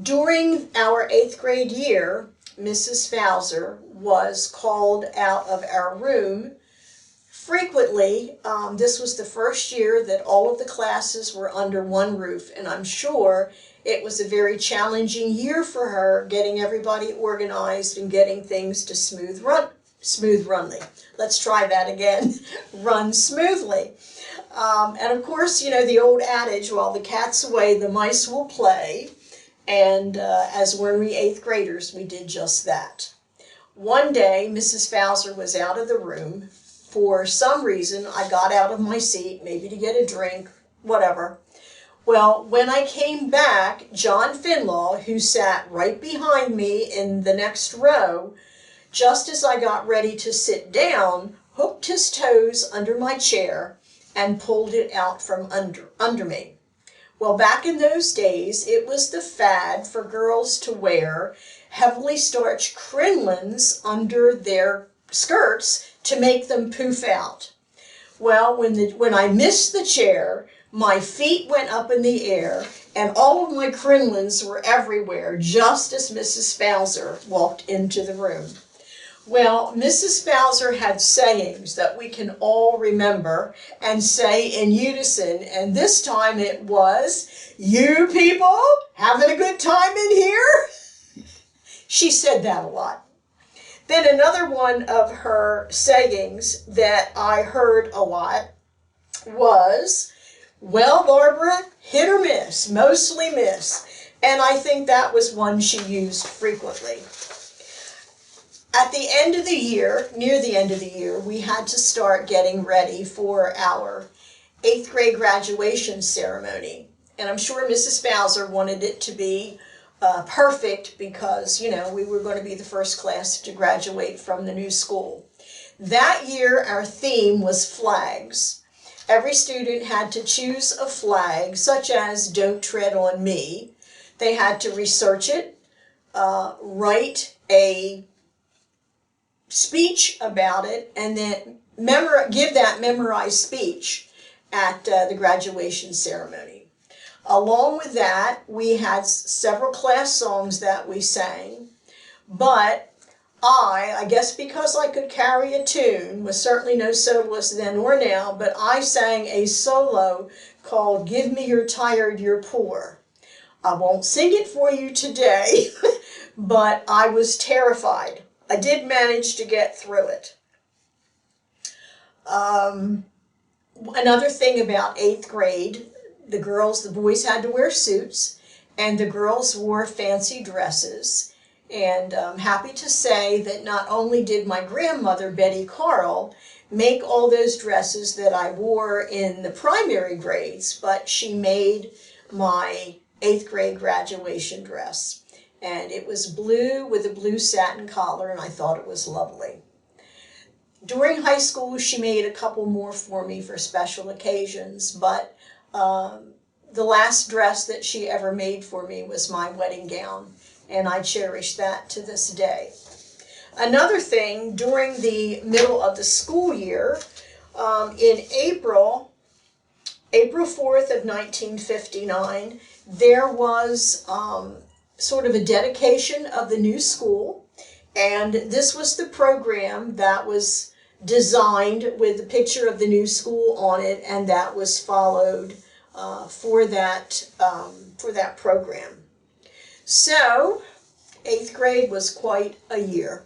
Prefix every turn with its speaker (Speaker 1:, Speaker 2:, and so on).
Speaker 1: During our 8th grade year, Mrs. Bowser was called out of our room frequently. This was the first year that all of the classes were under one roof, and I'm sure it was a very challenging year for her, getting everybody organized and getting things to smoothly. Let's try that again. Run smoothly. And of course, you know, the old adage, while the cat's away, the mice will play. And as when we 8th graders, we did just that. One day, Mrs. Bowser was out of the room. For some reason, I got out of my seat, maybe to get a drink, whatever. Well, when I came back, John Finlaw, who sat right behind me in the next row, just as I got ready to sit down, hooked his toes under my chair and pulled it out from under me. Well, back in those days, it was the fad for girls to wear heavily starched crinolines under their skirts to make them poof out. Well, when I missed the chair, my feet went up in the air and all of my crinolines were everywhere, just as Mrs. Bowser walked into the room. Well, Mrs. Bowser had sayings that we can all remember and say in unison, and this time it was, "You people having a good time in here?" She said that a lot. Then another one of her sayings that I heard a lot was, "Well, Barbara, hit or miss, mostly miss." And I think that was one she used frequently. At the end of the year, near the end of the year, we had to start getting ready for our 8th grade graduation ceremony. And I'm sure Mrs. Bowser wanted it to be perfect because, you know, we were going to be the first class to graduate from the new school. That year, our theme was flags. Every student had to choose a flag, such as "Don't Tread on Me." They had to research it, write a speech about it, and then give that memorized speech at the graduation ceremony. Along with that, we had several class songs that we sang, but I guess because I could carry a tune, was certainly no soloist then or now, but I sang a solo called "Give Me Your Tired, You're Poor." I won't sing it for you today, but I was terrified. I did manage to get through it. Another thing about 8th grade, the boys had to wear suits, and the girls wore fancy dresses. And I'm happy to say that not only did my grandmother, Betty Carll, make all those dresses that I wore in the primary grades, but she made my 8th grade graduation dress. And it was blue with a blue satin collar, and I thought it was lovely. During high school, she made a couple more for me for special occasions, but the last dress that she ever made for me was my wedding gown, and I cherish that to this day. Another thing, during the middle of the school year, in April 4th of 1959, there was sort of a dedication of the new school, and this was the program that was designed with the picture of the new school on it, and that was followed for that program. So 8th grade was quite a year.